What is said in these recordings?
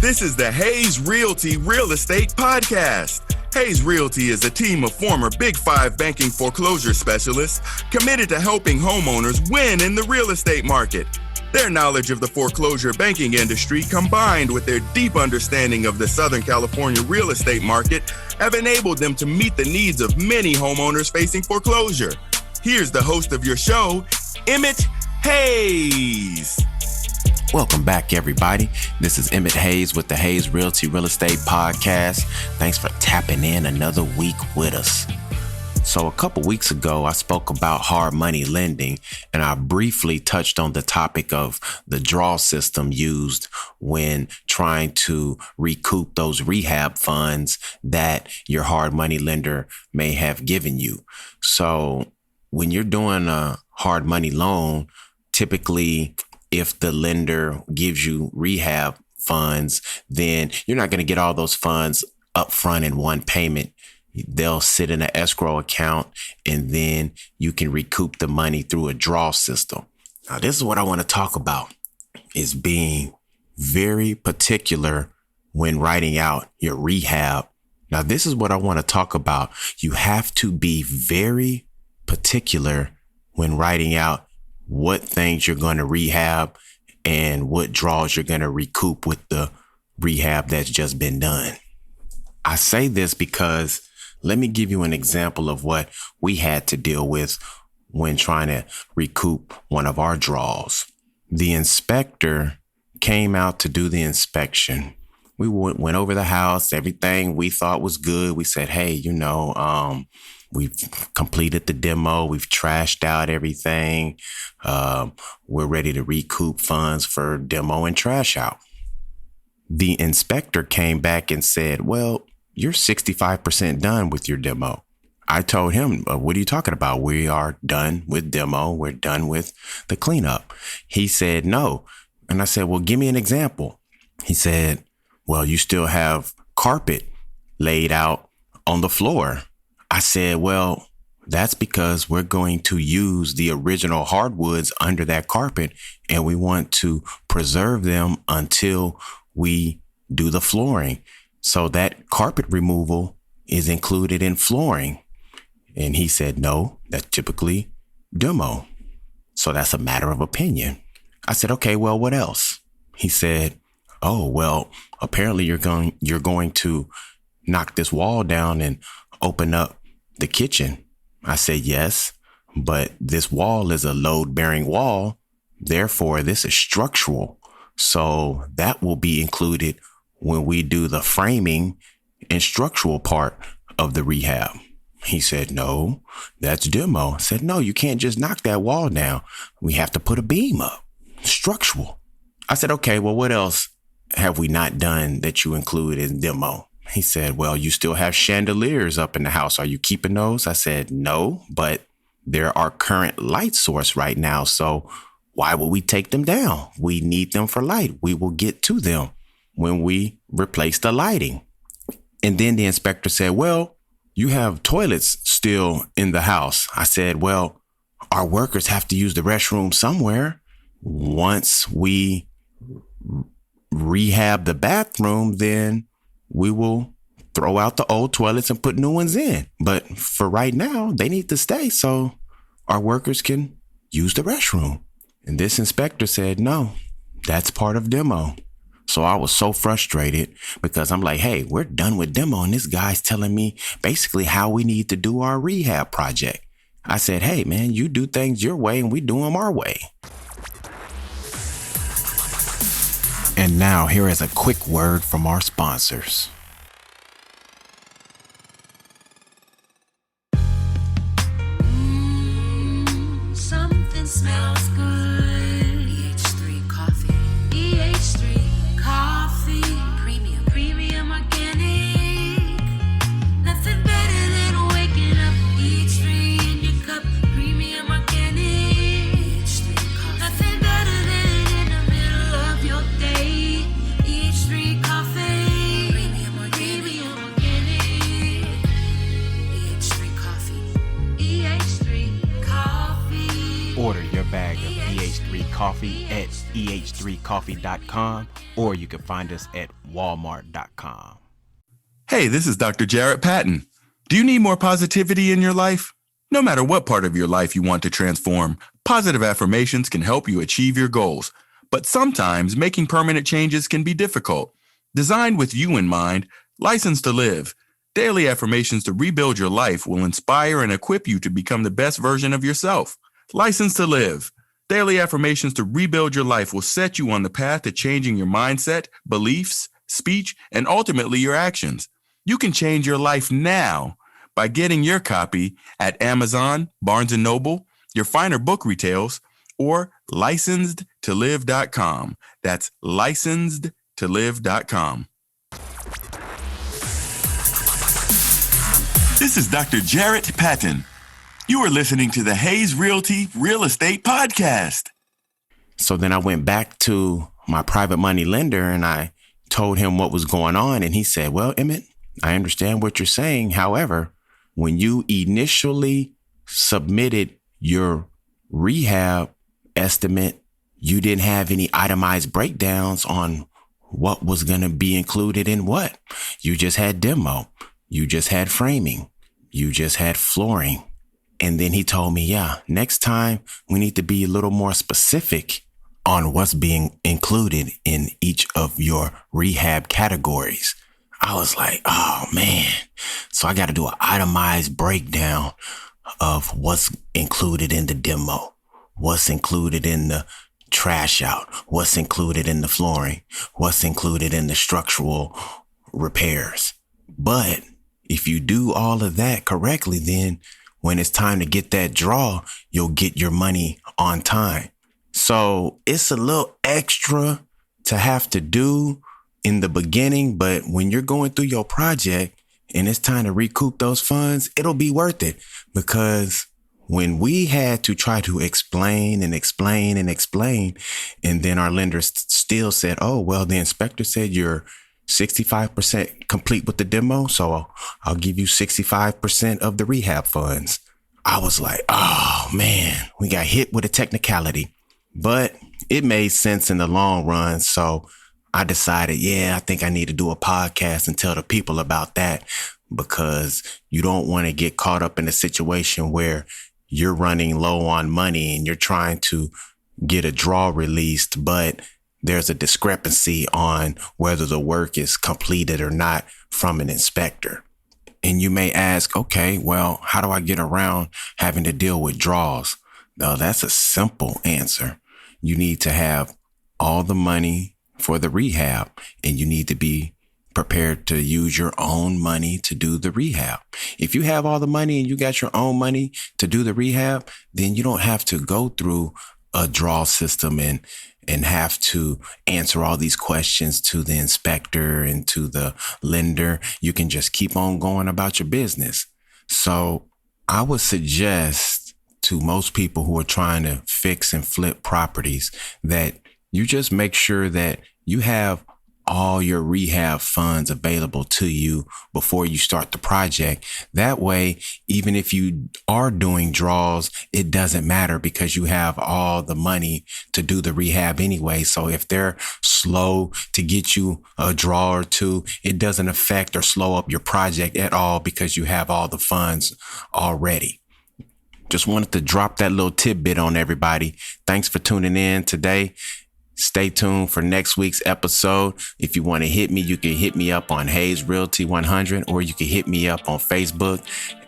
This is the Hayes Realty Real Estate Podcast. Hayes Realty is a team of former Big Five banking foreclosure specialists committed to helping homeowners win in the real estate market. Their knowledge of the foreclosure banking industry, combined with their deep understanding of the Southern California real estate market, have enabled them to meet the needs of many homeowners facing foreclosure. Here's the host of your show, Emmett Hayes. Welcome back, everybody. This is Emmett Hayes with the Hayes Realty Real Estate Podcast. Thanks for tapping in another week with us. So a couple weeks ago, I spoke about hard money lending, and I briefly touched on the topic of the draw system used when trying to recoup those rehab funds that your hard money lender may have given you. So when you're doing a hard money loan, typically if the lender gives you rehab funds, then you're not going to get all those funds up front in one payment. They'll sit in an escrow account, and then you can recoup the money through a draw system. Now, this is what I want to talk about, is being very particular when writing out your rehab. Now, this is what I want to talk about. You have to be very particular when writing out what things you're going to rehab and what draws you're going to recoup with the rehab that's just been done. I say this because let me give you an example of what we had to deal with when trying to recoup one of our draws. The inspector came out to do the inspection. We went over the house, everything we thought was good. We said, hey, we've completed the demo. We've trashed out everything. We're ready to recoup funds for demo and trash out. The inspector came back and said, well, you're 65% done with your demo. I told him, what are you talking about? We are done with demo. We're done with the cleanup. He said, no. And I said, well, give me an example. He said, well, you still have carpet laid out on the floor. I said, well, that's because we're going to use the original hardwoods under that carpet, and we want to preserve them until we do the flooring. So that carpet removal is included in flooring. And he said, no, that's typically demo. So that's a matter of opinion. I said, okay, well, what else? He said, oh, well, apparently you're going to knock this wall down and open up the kitchen. I said, yes, but this wall is a load-bearing wall. Therefore, this is structural. So that will be included when we do the framing and structural part of the rehab. He said, no, that's demo. I said, no, you can't just knock that wall down. We have to put a beam up. Structural. I said, okay, well, what else have we not done that you include in demo? He said, well, you still have chandeliers up in the house. Are you keeping those? I said, no, but they're our current light source right now. So why would we take them down? We need them for light. We will get to them when we replace the lighting. And then the inspector said, well, you have toilets still in the house. I said, well, our workers have to use the restroom somewhere. Once we rehab the bathroom, then we will throw out the old toilets and put new ones in. But for right now, they need to stay so our workers can use the restroom. And this inspector said, no, that's part of demo. So I was so frustrated because I'm like, hey, we're done with demo. And this guy's telling me basically how we need to do our rehab project. I said, hey, man, you do things your way and we do them our way. And now here is a quick word from our sponsors. Something smells good. EH3 coffee. EH3 coffee. Premium organic. Nothing better than waking up. EH3 in your cup. Premium organic. EH3 coffee. Nothing better than in the middle of your day. EH3 coffee. Premium at eh3coffee.com, or you can find us at walmart.com. Hey, this is Dr. Jarrett Patton. Do you need more positivity in your life? No matter what part of your life you want to transform, positive affirmations can help you achieve your goals. But sometimes making permanent changes can be difficult. Designed with you in mind, License to Live. Daily affirmations to rebuild your life will inspire and equip you to become the best version of yourself. License to Live. Daily affirmations to rebuild your life will set you on the path to changing your mindset, beliefs, speech, and ultimately your actions. You can change your life now by getting your copy at Amazon, Barnes & Noble, your finer book retails, or licensedtolive.com. That's licensedtolive.com. This is Dr. Jarrett Patton. You are listening to the Hayes Realty Real Estate Podcast. So then I went back to my private money lender and I told him what was going on. And he said, well, Emmett, I understand what you're saying. However, when you initially submitted your rehab estimate, you didn't have any itemized breakdowns on what was going to be included in what. You just had demo. You just had framing. You just had flooring. And then he told me, yeah, next time we need to be a little more specific on what's being included in each of your rehab categories. I was like, oh man. So I got to do an itemized breakdown of what's included in the demo, what's included in the trash out, what's included in the flooring, what's included in the structural repairs. But if you do all of that correctly, then when it's time to get that draw, you'll get your money on time. So it's a little extra to have to do in the beginning, but when you're going through your project and it's time to recoup those funds, it'll be worth it. Because when we had to try to explain, and then our lender still said, oh, well, the inspector said you're 65% complete with the demo, so I'll give you 65% of the rehab funds. I was like, oh man, we got hit with a technicality, but it made sense in the long run. So I decided, I think I need to do a podcast and tell the people about that, because you don't want to get caught up in a situation where you're running low on money and you're trying to get a draw released, but there's a discrepancy on whether the work is completed or not from an inspector. And you may ask, okay, well, how do I get around having to deal with draws? Now, that's a simple answer. You need to have all the money for the rehab, and you need to be prepared to use your own money to do the rehab. If you have all the money and you got your own money to do the rehab, then you don't have to go through a draw system and have to answer all these questions to the inspector and to the lender. You can just keep on going about your business. So I would suggest to most people who are trying to fix and flip properties that you just make sure that you have all your rehab funds available to you before you start the project. That way, even if you are doing draws, it doesn't matter because you have all the money to do the rehab anyway. So if they're slow to get you a draw or two, it doesn't affect or slow up your project at all because you have all the funds already. Just wanted to drop that little tidbit on everybody. Thanks for tuning in today. Stay tuned for next week's episode. If you want to hit me, you can hit me up on Hayes Realty 100, or you can hit me up on Facebook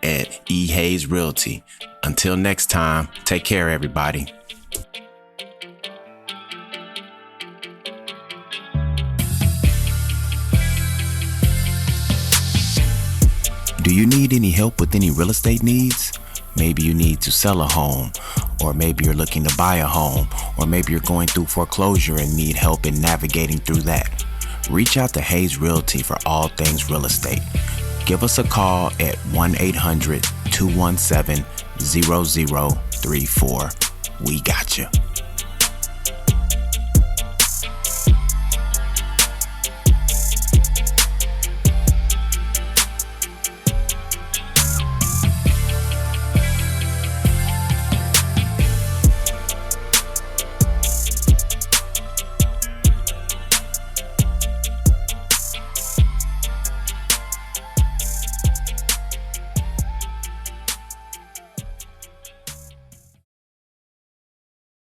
at E Hayes Realty. Until next time, take care, everybody. Do you need any help with any real estate needs? Maybe you need to sell a home, or maybe you're looking to buy a home, or maybe you're going through foreclosure and need help in navigating through that. Reach out to Hayes Realty for all things real estate. Give us a call at 1-800-217-0034. We got you.